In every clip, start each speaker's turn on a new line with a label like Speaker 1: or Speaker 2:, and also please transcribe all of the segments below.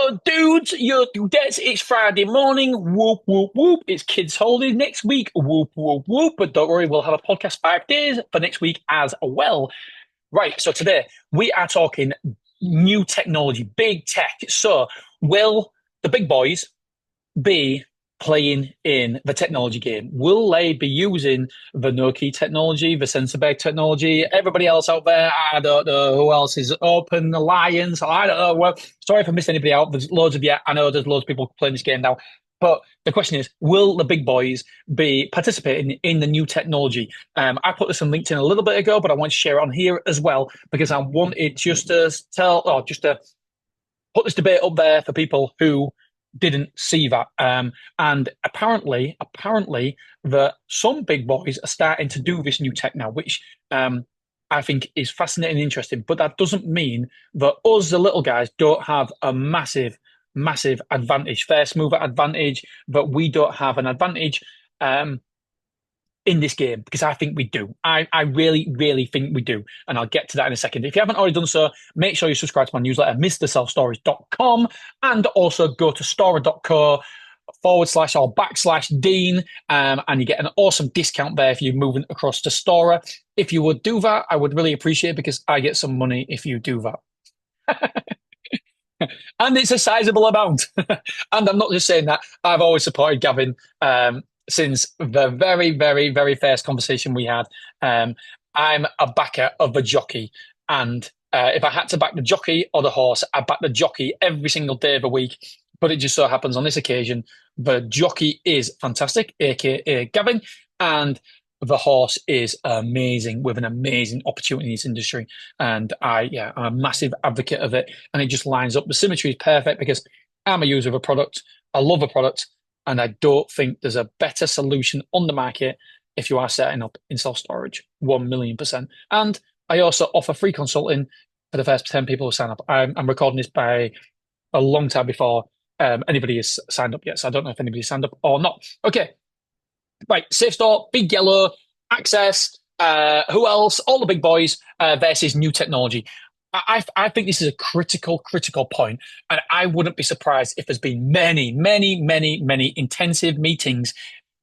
Speaker 1: Yo, dudes, yo, dudettes, it's Friday morning. Whoop, whoop, whoop. It's kids' holiday next week. Whoop, whoop, whoop. But don't worry, we'll have a podcast 5 days for next week as well. Right, so today we are talking new technology, big tech. So, will the big boys be playing in the technology game? Will they be using the Nokia technology, the sensor bag technology? Everybody else out there, I don't know who else is Open Alliance. I don't know. Well, sorry if I missed anybody out. There's loads of you. I know there's loads of people playing this game now. But the question is, will the big boys be participating in the new technology? I put this on LinkedIn a little bit ago, but I want to share it on here as well because I wanted just to just to put this debate up there for people who didn't see that. And apparently, that some big boys are starting to do this new tech now, which I think is fascinating and interesting. But that doesn't mean that us, the little guys, don't have a massive advantage, first mover advantage, that we don't have an advantage. In this game because I think we do. I really think we do. And I'll get to that in a second. If you haven't already done so, make sure you subscribe to my newsletter, mrselfstorage.com, and also go to stora.co / or / Dean, and you get an awesome discount there if you're moving across to Stora. If you would do that, I would really appreciate it because I get some money if you do that. And it's a sizable amount. And I'm not just saying that. I've always supported Gavin since the very first conversation we had. I'm a backer of the jockey. And if I had to back the jockey or the horse, I back the jockey every single day of the week. But it just so happens on this occasion, the jockey is fantastic, aka Gavin, and the horse is amazing with an amazing opportunity in this industry. And I'm a massive advocate of it. And it just lines up. The symmetry is perfect because I'm a user of a product. I love a product. And I don't think there's a better solution on the market if you are setting up in self-storage, 1,000,000%. And I also offer free consulting for the first 10 people who sign up. I'm recording this by a long time before anybody has signed up yet. So I don't know if anybody's signed up or not. Okay. Right. Safe Store, Big Yellow, Access, who else? All the big boys versus new technology. I think this is a critical point, and I wouldn't be surprised if there's been many intensive meetings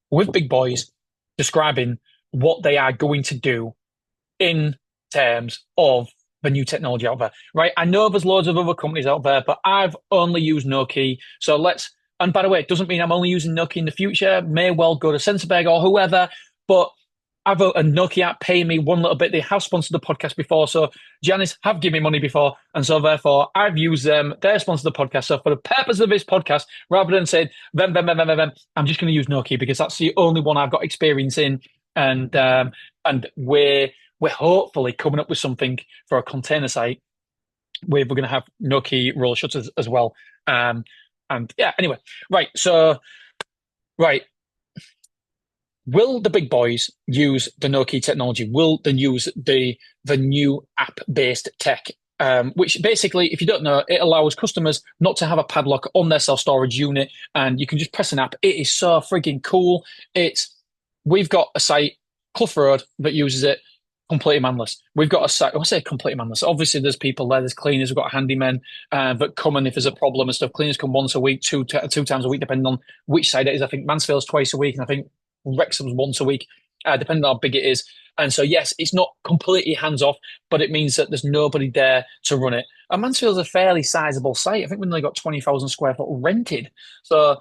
Speaker 1: with big boys describing what they are going to do in terms of the new technology out there, right? I know there's loads of other companies out there, but I've only used Nokia. So and by the way, it doesn't mean I'm only using Nokia in the future. May well go to SensorBeg or whoever, but I've a Nokia pay me one little bit. They have sponsored the podcast before. So Janice have given me money before. And so therefore I've used them. They're sponsored the podcast. So for the purpose of this podcast, rather than saying, them, I'm just going to use Nokia because that's the only one I've got experience in. And we're hopefully coming up with something for a container site where we're going to have Nokia roller shutters as well. And yeah, anyway, right. So, right. Will the big boys use the Nokia technology? Will they use the new app-based tech? Which basically, if you don't know, it allows customers not to have a padlock on their self-storage unit, and you can just press an app. It is so frigging cool. We've got a site, Clough Road, that uses it completely manless. We've got a site, I say completely manless. Obviously, there's people there, there's cleaners, we've got handymen that come in if there's a problem and stuff. Cleaners come once a week, two times a week, depending on which site it is. I think Mansfield's twice a week, and I think Wrexham's once a week, depending on how big it is. And so, yes, it's not completely hands off, but it means that there's nobody there to run it. And Mansfield's a fairly sizable site. I think we've only got 20,000 square foot rented. So,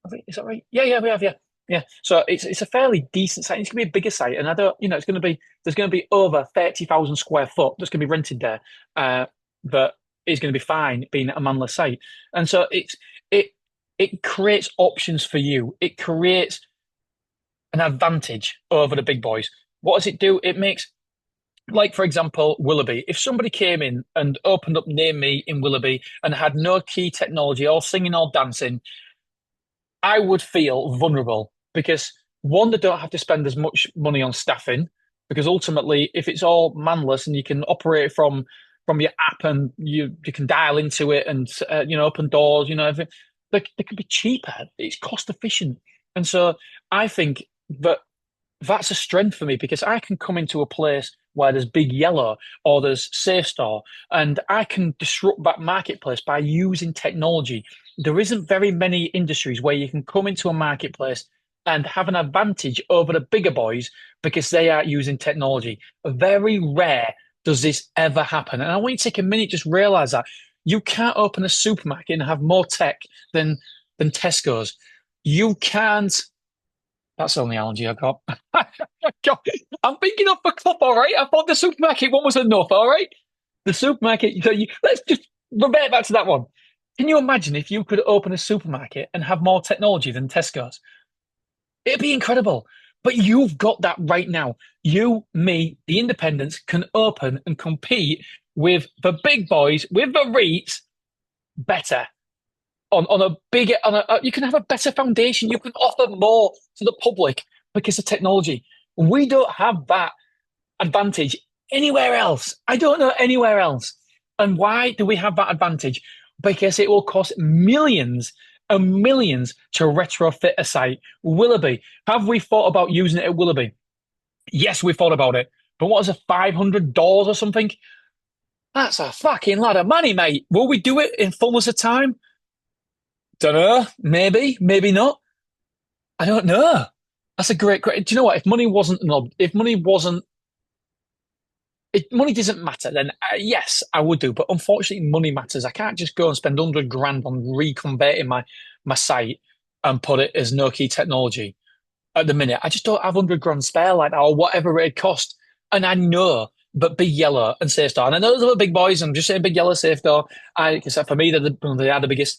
Speaker 1: I think, is that right? Yeah, we have, yeah. Yeah. So it's a fairly decent site. It's going to be a bigger site. And I don't, there's going to be over 30,000 square foot that's going to be rented there. That is going to be fine being a manless site. And so it creates options for you. It creates an advantage over the big boys. What does it do? It makes, like, for example, Willoughby. If somebody came in and opened up near me in Willoughby and had no key technology, all singing, all dancing, I would feel vulnerable because, one, they don't have to spend as much money on staffing, because ultimately, if it's all manless and you can operate from your app and you can dial into it and open doors, everything, they can be cheaper. It's cost efficient. And so I think that's a strength for me because I can come into a place where there's Big Yellow or there's Safe Store, and I can disrupt that marketplace by using technology. There isn't very many industries where you can come into a marketplace and have an advantage over the bigger boys because they are using technology. Very rare does this ever happen. And I want you to take a minute, just realize that you can't open a supermarket and have more tech than Tesco's. You can't. That's the only allergy I got. I'm thinking of the club, all right? I thought the supermarket one was enough, all right? The supermarket. Let's just revert back to that one. Can you imagine if you could open a supermarket and have more technology than Tesco's? It'd be incredible. But you've got that right now. You, me, the independents can open and compete with the big boys, with the REITs, better on a bigger you can have a better foundation. You can offer more to the public because of technology. We don't have that advantage anywhere else. I don't know anywhere else. And why do we have that advantage? Because it will cost millions and millions to retrofit a site. Willoughby, have we thought about using it at Willoughby? Yes, we thought about it. But what is it, $500 or something? That's a fucking lot of money, mate. Will we do it in fullness of time? Don't know. Maybe, maybe not. I don't know. That's a great question. Do you know what? If money wasn't, if money doesn't matter, then yes, I would do. But unfortunately, money matters. I can't just go and spend 100 grand on reconverting my site and put it as no key technology at the minute. I just don't have 100 grand spare like that or whatever it cost. And I know, but Big Yellow and Safe Store, and I know those are the big boys. I'm just saying Big Yellow, Safe Store. Because for me, they are the biggest.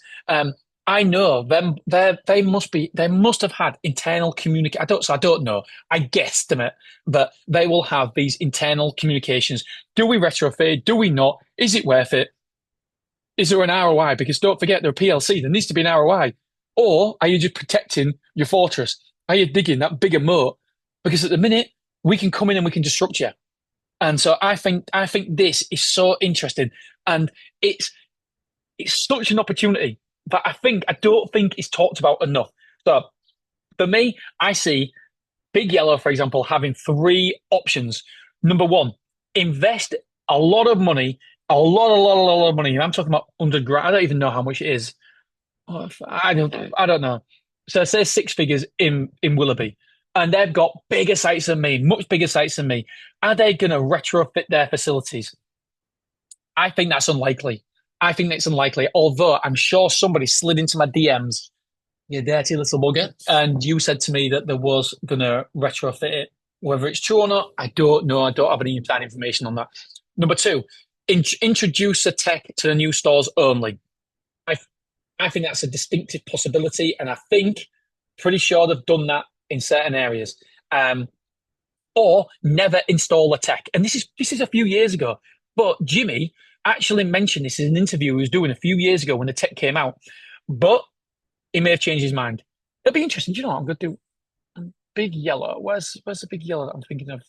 Speaker 1: I know them. They must have had internal communicate. I don't know. I guesstimate that they will have these internal communications. Do we retrofit? Do we not? Is it worth it? Is there an ROI? Because don't forget, they're a PLC. There needs to be an ROI. Or are you just protecting your fortress? Are you digging that bigger moat? Because at the minute, we can come in and we can disrupt you. And so I think this is so interesting, and it's such an opportunity. But I don't think it's talked about enough. So for me, I see Big Yellow, for example, having three options. Number one, invest a lot of money, a lot of money. I'm talking about 100 grand. I don't even know how much it is. I don't know. So say six figures in Willoughby, and they've got bigger sites than me, much bigger sites than me. Are they going to retrofit their facilities? I think that's unlikely. I think that's unlikely. Although I'm sure somebody slid into my DMs, you dirty little bugger, and you said to me that there was going to retrofit it. Whether it's true or not, I don't know. I don't have any inside information on that. Number two, introduce the tech to the new stores only. I I think that's a distinctive possibility, and I think pretty sure they've done that in certain areas. Um, or never install a tech. And this is a few years ago. But Jimmy actually mentioned this in an interview he was doing a few years ago when the tech came out. But he may have changed his mind. It'll be interesting. Do you know what I'm going to do? Big Yellow. Where's the Big Yellow that I'm thinking of?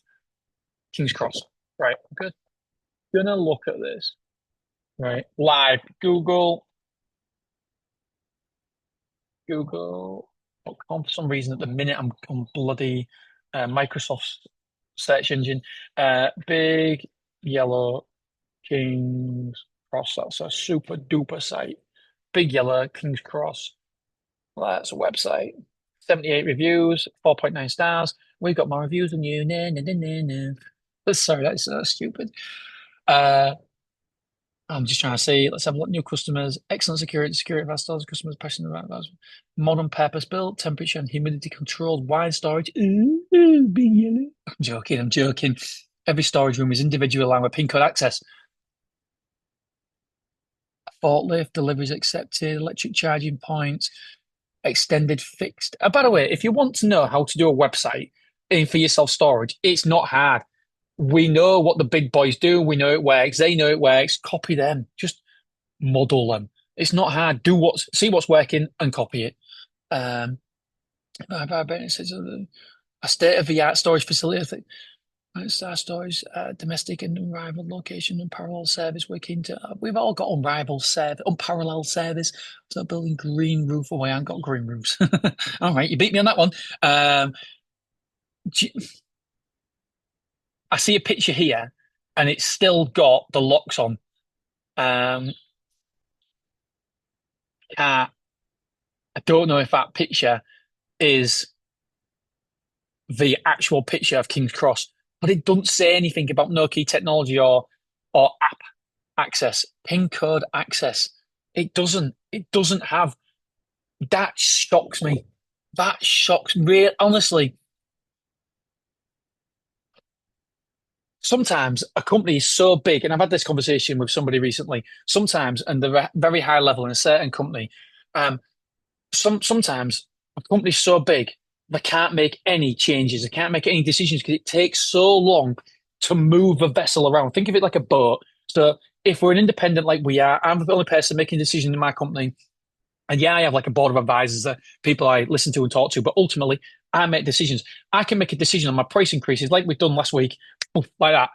Speaker 1: King's Cross. Right. I'm gonna look at this. Right. Live. Google.com. For some reason, at the minute, I'm on bloody Microsoft's search engine. Big Yellow King's Cross. That's a super duper site. Big Yellow King's Cross. Well, that's a website. 78 reviews, 4.9 stars. We've got more reviews than you. Nah, nah, nah, nah, nah. Sorry, that's stupid. Uh, I'm just trying to see. Let's have a look. New customers, excellent security of our stores, customers passionate about that. Modern purpose built, temperature and humidity controlled, wide storage. Ooh, Big Yellow. I'm joking. Every storage room is individually aligned with PIN code access. Forklift, deliveries accepted, electric charging points, extended fixed. By the way, if you want to know how to do a website for your self-storage, it's not hard. We know what the big boys do. We know it works. They know it works. Copy them. Just model them. It's not hard. See what's working and copy it. It says a state-of-the-art storage facility. Star storage, domestic and unrivaled location, unparalleled service. We've all got unrivaled service, unparalleled service. So building green roof away. I ain't got green roofs. All right, you beat me on that one. I see a picture here, and it's still got the locks on. Um, uh, I don't know if that picture is the actual picture of King's Cross, but it doesn't say anything about no key technology or app access, pin code access. It doesn't. It doesn't have. That shocks me. That shocks me. Honestly, sometimes a company is so big, and I've had this conversation with somebody recently. Sometimes, and they're at very high level in a certain company, um, sometimes a company's so big they can't make any changes, they can't make any decisions because it takes so long to move a vessel around. Think of it like a boat. So if we're an independent like we are, I'm the only person making decisions in my company. And yeah, I have like a board of advisors that people I listen to and talk to, but ultimately I make decisions. I can make a decision on my price increases like we've done last week, like that.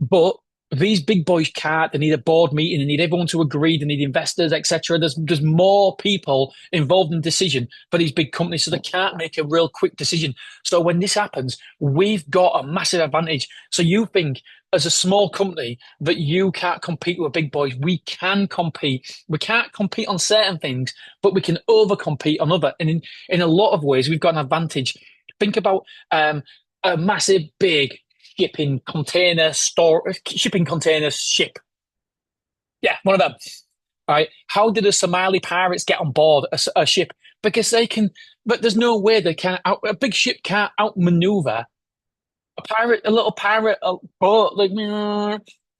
Speaker 1: But these big boys can't. They need a board meeting. They need everyone to agree. They need investors, etc. There's more people involved in decision for these big companies, so they can't make a real quick decision. So when this happens, we've got a massive advantage. So you think as a small company that you can't compete with big boys? We can compete. We can't compete on certain things, but we can overcompete on other. And in a lot of ways, we've got an advantage. Think about a massive, big shipping container ship. Yeah, one of them. Right? How did the Somali pirates get on board a ship? Because they can, but there's no way they can. A big ship can't outmaneuver a little pirate boat. Like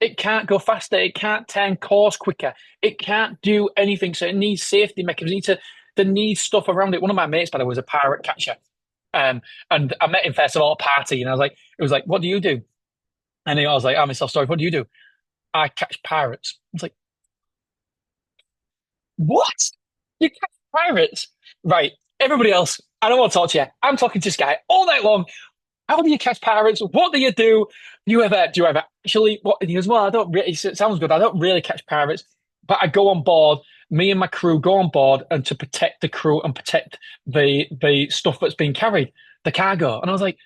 Speaker 1: it can't go faster. It can't turn course quicker. It can't do anything. So it needs safety mechanisms. They need stuff around it. One of my mates, by the way, was a pirate catcher. Um, and I met him first of all at a party, and it was like, what do you do? And I was like, I'm a self storage. What do you do? I catch pirates. I was like, what? You catch pirates? Right. Everybody else, I don't want to talk to you. I'm talking to this guy all night long. How do you catch pirates? What do you do? Do you ever actually, what? And he goes, well, I don't really, it sounds good. I don't really catch pirates, but I go on board. Me and my crew go on board and to protect the crew and protect the stuff that's being carried, the cargo. And I was like,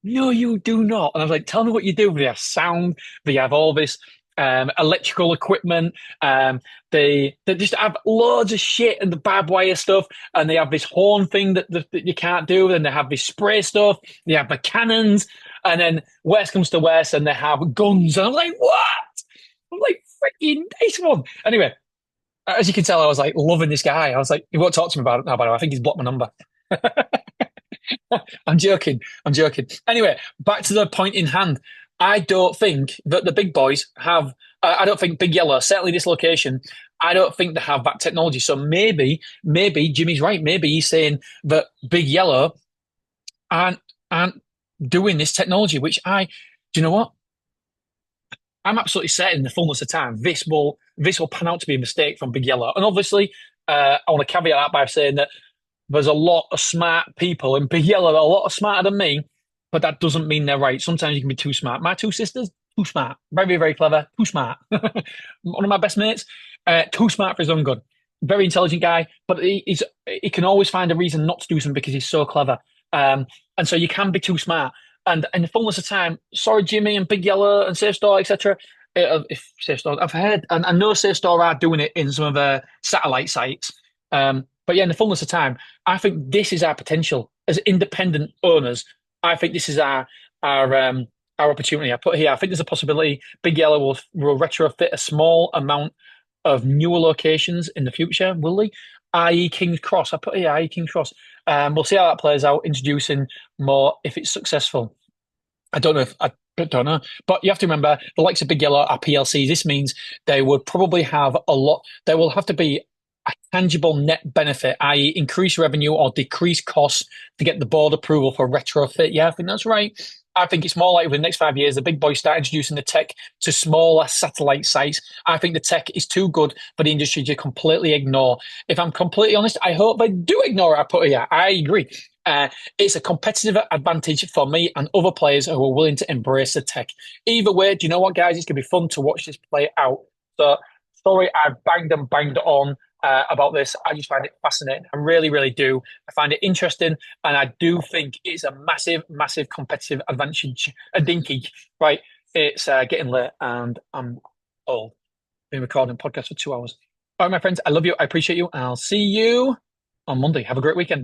Speaker 1: no, you do not. And I was like, tell me what you do. They have sound. They have all this electrical equipment. They just have loads of shit and the barbed wire stuff. And they have this horn thing that you can't do. And they have this spray stuff. They have the cannons. And then worst comes to worst, and they have guns. And I'm like, what? I'm like, freaking nice one. Anyway, as you can tell, I was like loving this guy. I was like, he won't talk to me about it now, by the way. I think he's blocked my number. I'm joking. I'm joking. Anyway, back to the point in hand. I don't think that the big boys have. I don't think Big Yellow, certainly this location, I don't think they have that technology. So maybe Jimmy's right. Maybe he's saying that Big Yellow aren't doing this technology. Do you know what? I'm absolutely certain in the fullness of time this will pan out to be a mistake from Big Yellow. And obviously, I want to caveat that by saying that there's a lot of smart people in Big Yellow, a lot smarter than me, but that doesn't mean they're right. Sometimes you can be too smart. My two sisters, too smart. Very, very clever, too smart. One of my best mates, too smart for his own good. Very intelligent guy, but he can always find a reason not to do something because he's so clever. And so you can be too smart. And in the fullness of time, sorry, Jimmy and Big Yellow and Safe Store, etc. If Safe Store, I've heard, and I know Safe Store are doing it in some of their satellite sites. But yeah, in the fullness of time, I think this is our potential as independent owners. I think this is our opportunity. I put here. I think there's a possibility Big Yellow will retrofit a small amount of newer locations in the future. Will they? I.e. King's Cross. I put here. I.e. King's Cross. We'll see how that plays out. Introducing more if it's successful. I don't know, but you have to remember the likes of Big Yellow are PLCs. This means they would probably have a lot. There will have to be a tangible net benefit, i.e., increase revenue or decrease costs to get the board approval for retrofit. Yeah, I think that's right. I think it's more likely within the next 5 years, the big boys start introducing the tech to smaller satellite sites. I think the tech is too good for the industry to completely ignore. If I'm completely honest, I hope they do ignore it. I put here. I agree. It's a competitive advantage for me and other players who are willing to embrace the tech. Either way, do you know what, guys? It's going to be fun to watch this play out. So, sorry, I banged and banged on. about this. I just find it fascinating. I really, really do. I find it interesting, and I do think it's a massive, massive competitive advantage. A dinky, right? It's getting late, and I'm old. Been recording podcast for 2 hours. All right, my friends, I love you. I appreciate you, and I'll see you on Monday. Have a great weekend.